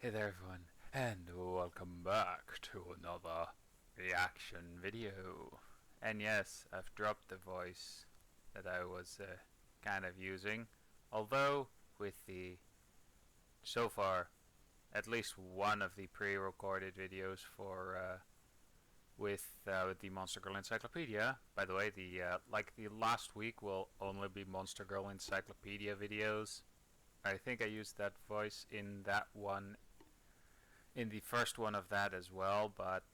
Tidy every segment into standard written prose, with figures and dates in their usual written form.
Hey there everyone, and welcome back to another reaction video. And yes, I've dropped the voice that I was kind of using, although with the, so far, at least one of the pre-recorded videos for with the Monster Girl Encyclopedia. By the way, the last week will only be Monster Girl Encyclopedia videos. I think I used that voice in that one, in the first one of that as well, but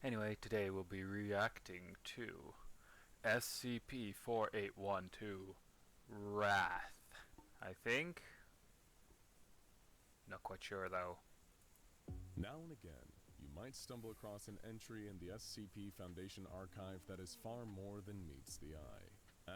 Anyway, today we'll be reacting to SCP-4812 Wrath, I think. Not quite sure though. Now and again, you might stumble across an entry in the SCP Foundation archive that is far more than meets the eye.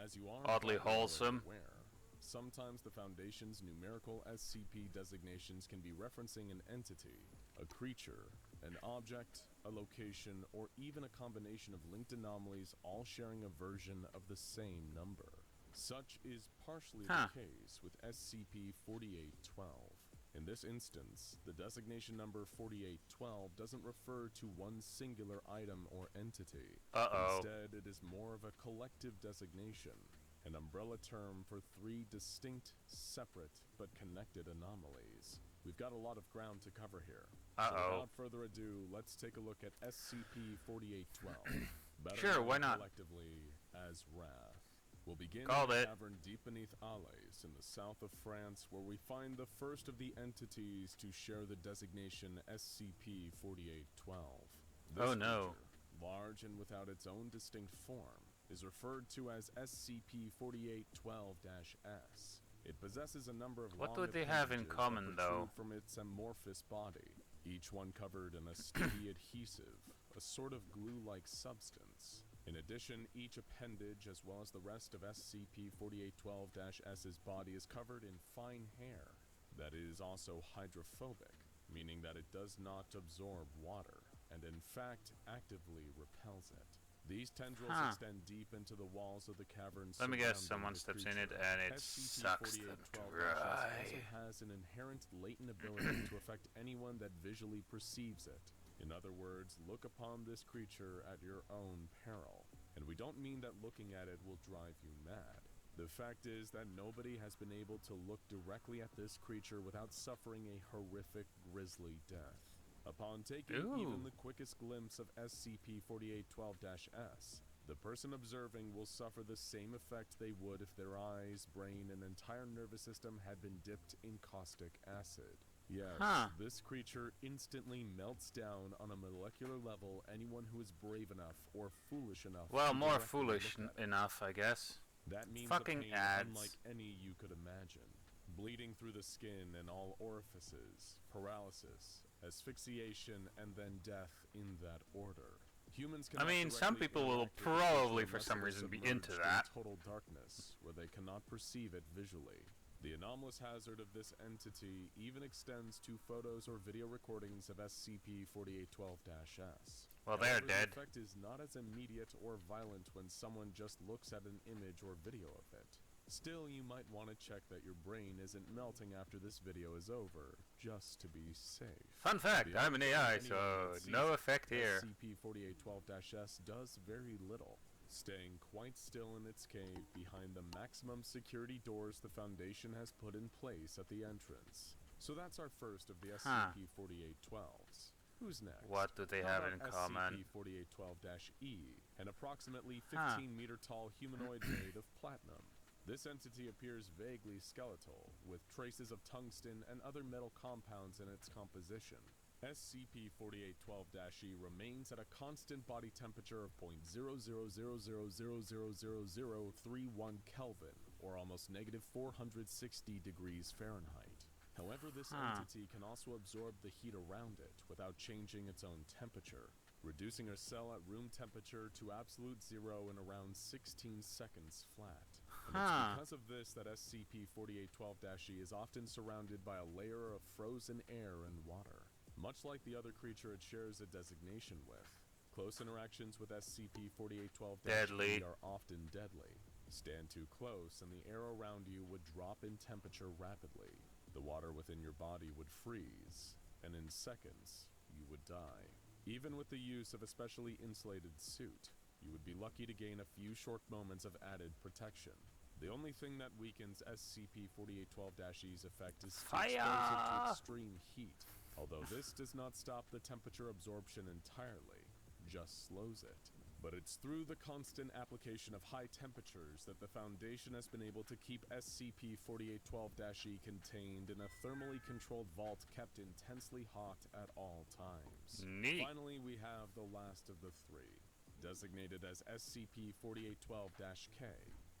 As you are Oddly wholesome. aware, sometimes the Foundation's numerical SCP designations can be referencing an entity, a creature, an object, a location, or even a combination of linked anomalies all sharing a version of the same number. Such is partially the case with SCP-4812. In this instance, the designation number 4812 doesn't refer to one singular item or entity. Instead, it is more of a collective designation, an umbrella term for three distinct, separate, but connected anomalies. We've got a lot of ground to cover here. So without further ado, let's take a look at SCP-4812. Sure, why not? Collectively as Wrath. We'll begin in a cavern deep beneath Alais in the south of France, where we find the first of the entities to share the designation SCP-4812. This creature, large and without its own distinct form, is referred to as SCP-4812-S. It possesses a number of What do they have in common, though? From its amorphous body, each one covered in a sticky adhesive, a sort of glue-like substance. In addition, each appendage, as well as the rest of SCP-4812-S's body, is covered in fine hair that is also hydrophobic, meaning that it does not absorb water, and in fact actively repels it. These tendrils extend deep into the walls of the cavern. Let me guess, someone steps in it and it sucks them dry. Also has an inherent latent ability to affect anyone that visually perceives it. In other words, look upon this creature at your own peril. And we don't mean that looking at it will drive you mad. The fact is that nobody has been able to look directly at this creature without suffering a horrific, grisly death. Upon taking even the quickest glimpse of SCP-4812-S, the person observing will suffer the same effect they would if their eyes, brain, and entire nervous system had been dipped in caustic acid. Yes, this creature instantly melts down on a molecular level anyone who is brave enough or foolish enough. Well, more foolish enough, I guess. That means fucking pain ads. Unlike any you could imagine. Bleeding through the skin and all orifices, paralysis, asphyxiation, and then death in that order. Humans can some people will probably for some reason be into that. Total darkness, where they cannot perceive it visually. The anomalous hazard of this entity even extends to photos or video recordings of SCP-4812-S. Well, they're dead. The effect is not as immediate or violent when someone just looks at an image or video of it. Still, you might want to check that your brain isn't melting after this video is over, just to be safe. Fun fact, I'm an AI, so no effect here. SCP-4812-S does very little, staying quite still in its cave behind the maximum security doors the Foundation has put in place at the entrance. So that's our first of the SCP-4812s. Who's next? What do they have in common? SCP-4812-E, an approximately 15-meter tall humanoid made of platinum. This entity appears vaguely skeletal, with traces of tungsten and other metal compounds in its composition. SCP-4812-E remains at a constant body temperature of 0.0000000031 Kelvin, or almost negative 460 degrees Fahrenheit. However, this entity can also absorb the heat around it without changing its own temperature, reducing a cell at room temperature to absolute zero in around 16 seconds flat. And it's because of this that SCP-4812-E is often surrounded by a layer of frozen air and water. Much like the other creature it shares a designation with, close interactions with SCP-4812-E are often deadly. Stand too close and the air around you would drop in temperature rapidly. The The water within your body would freeze, and in seconds, you would die. Even with the use of a specially insulated suit, you would be lucky to gain a few short moments of added protection. The only thing that weakens SCP-4812-E's effect is exposure to extreme heat, although this does not stop the temperature absorption entirely, just slows it. But it's through the constant application of high temperatures that the Foundation has been able to keep SCP-4812-E contained in a thermally controlled vault kept intensely hot at all times. Neat. Finally, we have the last of the three, designated as SCP-4812-K,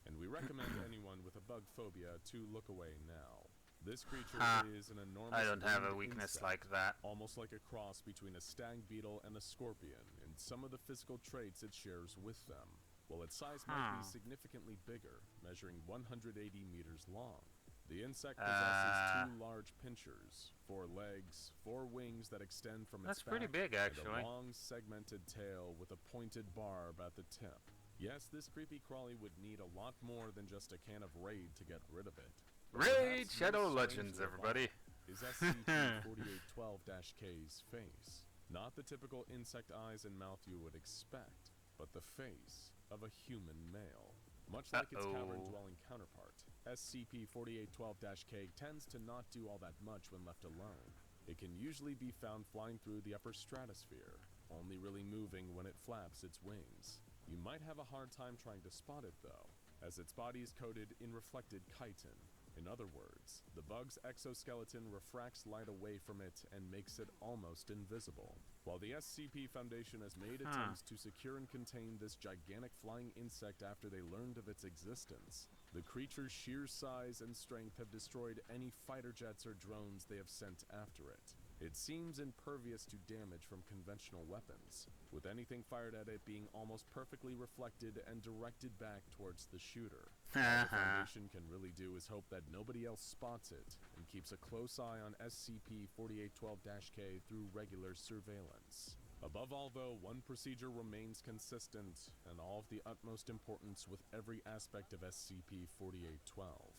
and we recommend anyone with a bug phobia to look away now. This creature is an enormous I don't have a winged weakness insect, like that. almost like a cross between a stag beetle and a scorpion in some of the physical traits it shares with them, while its size might be significantly bigger, measuring 180 meters long. The insect possesses 2 large pinchers, 4 legs, 4 wings that extend from its That's pretty back, big, actually. and a long segmented tail with a pointed barb at the tip. Yes, this creepy crawly would need a lot more than just a can of Raid to get rid of it. Raid Perhaps Shadow most Legends, strangely of everybody. all is SCP-4812-K's face. Not the typical insect eyes and mouth you would expect, but the face of a human male. Much like its cavern-dwelling counterpart, SCP-4812-K tends to not do all that much when left alone. It can usually be found flying through the upper stratosphere, only really moving when it flaps its wings. You might have a hard time trying to spot it though, as its body is coated in reflected chitin. In other words, the bug's exoskeleton refracts light away from it and makes it almost invisible. While the SCP Foundation has made attempts to secure and contain this gigantic flying insect after they learned of its existence, the creature's sheer size and strength have destroyed any fighter jets or drones they have sent after it. It seems impervious to damage from conventional weapons, with anything fired at it being almost perfectly reflected and directed back towards the shooter. All the Foundation can really do is hope that nobody else spots it, and keeps a close eye on SCP-4812-K through regular surveillance. Above all though, one procedure remains consistent, and all of the utmost importance with every aspect of SCP-4812.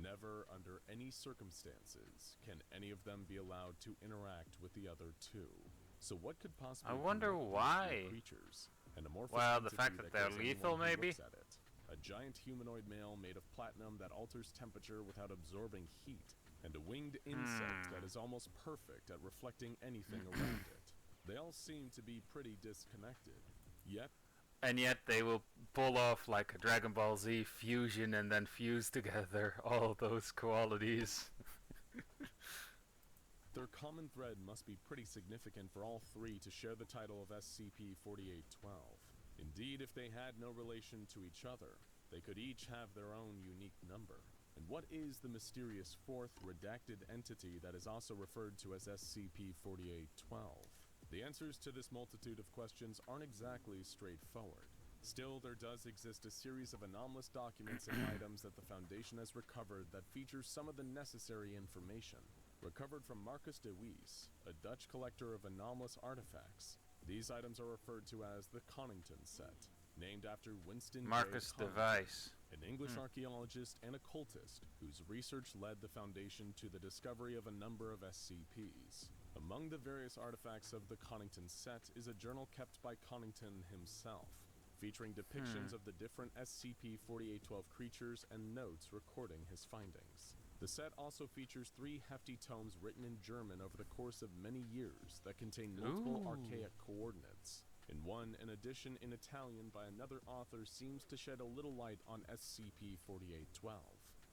Never, under any circumstances, can any of them be allowed to interact with the other two. So what could possibly I wonder connect these why. two creatures? An amorphous Well, the entity fact that they're kills lethal, anyone who maybe? looks at it. A giant humanoid male made of platinum that alters temperature without absorbing heat, and a winged insect that is almost perfect at reflecting anything around it. They all seem to be pretty disconnected. Yet, And yet they will pull off like a Dragon Ball Z fusion and then fuse together all those qualities. their common thread must be pretty significant for all three to share the title of SCP-4812. Indeed, if they had no relation to each other, they could each have their own unique number. And what is the mysterious fourth redacted entity that is also referred to as SCP-4812? The answers to this multitude of questions aren't exactly straightforward. Still, there does exist a series of anomalous documents and items that the Foundation has recovered that feature some of the necessary information. Recovered from Marcus de Wees, a Dutch collector of anomalous artifacts, these items are referred to as the Connington set, named after Winston Marcus J. Device. an English archaeologist and occultist whose research led the Foundation to the discovery of a number of SCPs. Among the various artifacts of the Connington set is a journal kept by Connington himself, featuring depictions of the different SCP-4812 creatures and notes recording his findings. The set also features 3 hefty tomes written in German over the course of many years that contain multiple archaic coordinates. In one, an edition in Italian by another author seems to shed a little light on SCP-4812.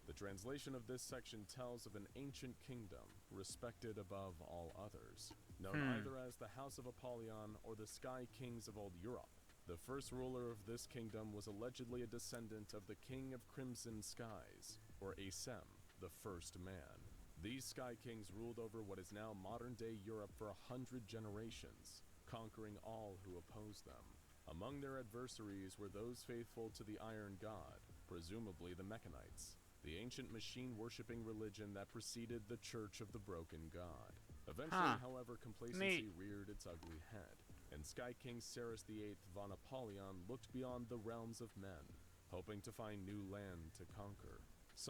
The translation of this section tells of an ancient kingdom, respected above all others, known either as the House of Apollyon or the Sky Kings of Old Europe. The first ruler of this kingdom was allegedly a descendant of the King of Crimson Skies, or Asem, the first man. These Sky Kings ruled over what is now modern-day Europe for 100 generations, conquering all who opposed them. Among their adversaries were those faithful to the Iron God, presumably the Mechanites, the ancient machine-worshipping religion that preceded the Church of the Broken God. Eventually, however, complacency reared its ugly head, and Sky King Ceres VIII von Apollyon looked beyond the realms of men, hoping to find new land to conquer.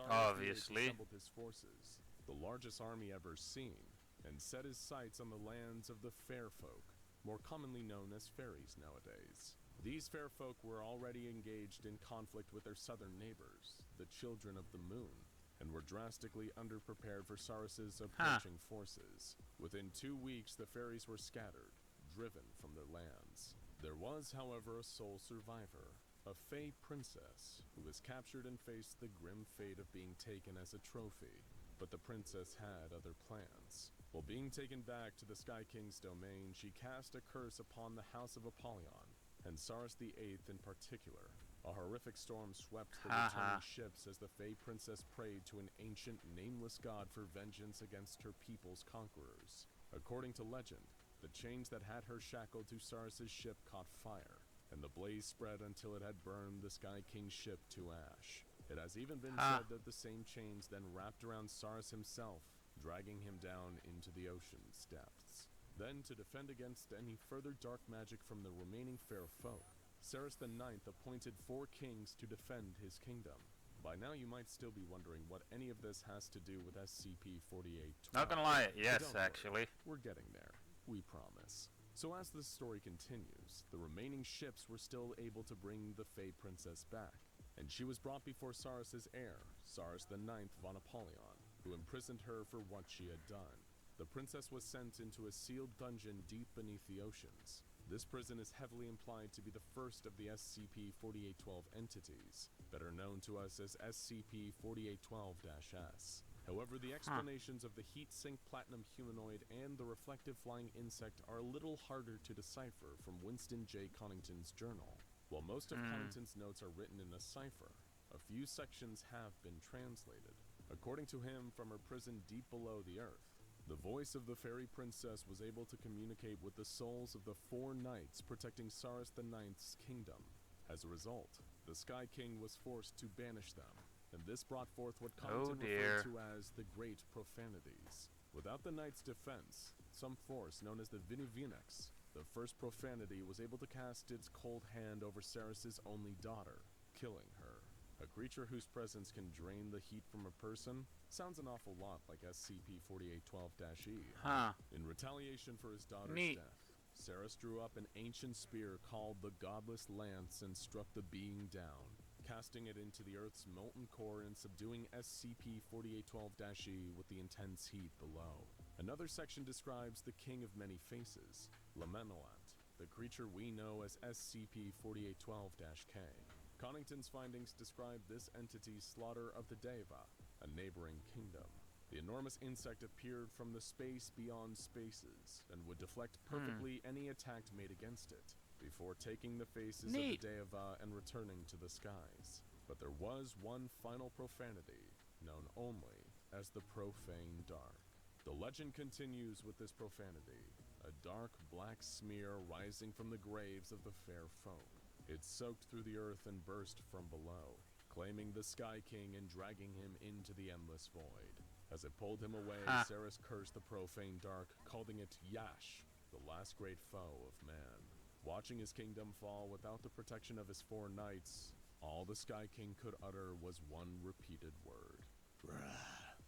Obviously assembled his forces, the largest army ever seen, and set his sights on the lands of the fair folk, more commonly known as fairies nowadays. These fair folk were already engaged in conflict with their southern neighbors, the children of the moon, and were drastically underprepared for Saurus's approaching forces. Within 2 weeks, the fairies were scattered, driven from their lands. There was, however, a sole survivor, a fey princess, who was captured and faced the grim fate of being taken as a trophy. But the princess had other plans. While being taken back to the Sky King's domain, she cast a curse upon the House of Apollyon, and Saurus VIII in particular. A horrific storm swept the returning ships as the Fey Princess prayed to an ancient, nameless god for vengeance against her people's conquerors. According to legend, the chains that had her shackled to Saurus's ship caught fire, and the blaze spread until it had burned the Sky King's ship to ash. It has even been said that the same chains then wrapped around Saurus himself, dragging him down into the ocean's depths. Then, to defend against any further dark magic from the remaining fair folk, Saurus IX appointed 4 kings to defend his kingdom. By now you might still be wondering what any of this has to do with SCP-4812. Not gonna lie, yes, actually. We're getting there, we promise. So as the story continues, the remaining ships were still able to bring the Fey Princess back, and she was brought before Saurus's heir, Saurus IX von Apollyon, who imprisoned her for what she had done. The princess was sent into a sealed dungeon deep beneath the oceans. This prison is heavily implied to be the first of the SCP-4812 entities, better known to us as SCP-4812-S. However, the explanations of the heat-sink platinum humanoid and the reflective flying insect are a little harder to decipher from Winston J. Connington's journal. While most of Connington's notes are written in a cipher, a few sections have been translated. According to him, from her prison deep below the earth, the voice of the fairy princess was able to communicate with the souls of the 4 knights protecting Saurus IX's kingdom. As a result, the Sky King was forced to banish them, and this brought forth what Connington referred to as the Great Profanities. Without the knights' defense, some force known as the Vinuvinux, the first profanity, was able to cast its cold hand over Saurus's only daughter, killing her. A creature whose presence can drain the heat from a person sounds an awful lot like SCP-4812-E. In retaliation for his daughter's death, Saurus drew up an ancient spear called the Godless Lance and struck the being down, casting it into the Earth's molten core and subduing SCP-4812-E with the intense heat below. Another section describes the King of Many Faces, Lamenolant, the creature we know as SCP-4812-K. Connington's findings describe this entity's slaughter of the Deva, a neighboring kingdom. The enormous insect appeared from the space beyond spaces and would deflect perfectly any attack made against it, before taking the faces of the Deva and returning to the skies. But there was one final profanity, known only as the Profane Dark. The legend continues with this profanity, a dark black smear rising from the graves of the fair folk. It soaked through the earth and burst from below, claiming the Sky King and dragging him into the endless void. As it pulled him away, Saurus cursed the Profane Dark, calling it Yash, the last great foe of man. Watching his kingdom fall without the protection of his 4 knights, all the Sky King could utter was one repeated word: wrath.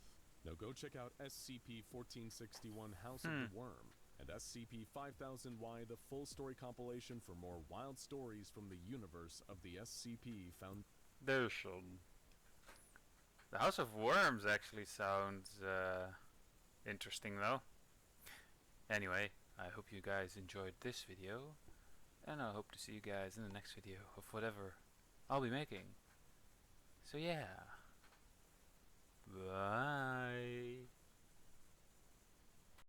Now go check out SCP-1461 House of the Worm and SCP-5000-Y, the full story compilation, for more wild stories from the universe of the SCP Foundation. The House of Worms actually sounds interesting though. Anyway, I hope you guys enjoyed this video, and I hope to see you guys in the next video of whatever I'll be making. So yeah.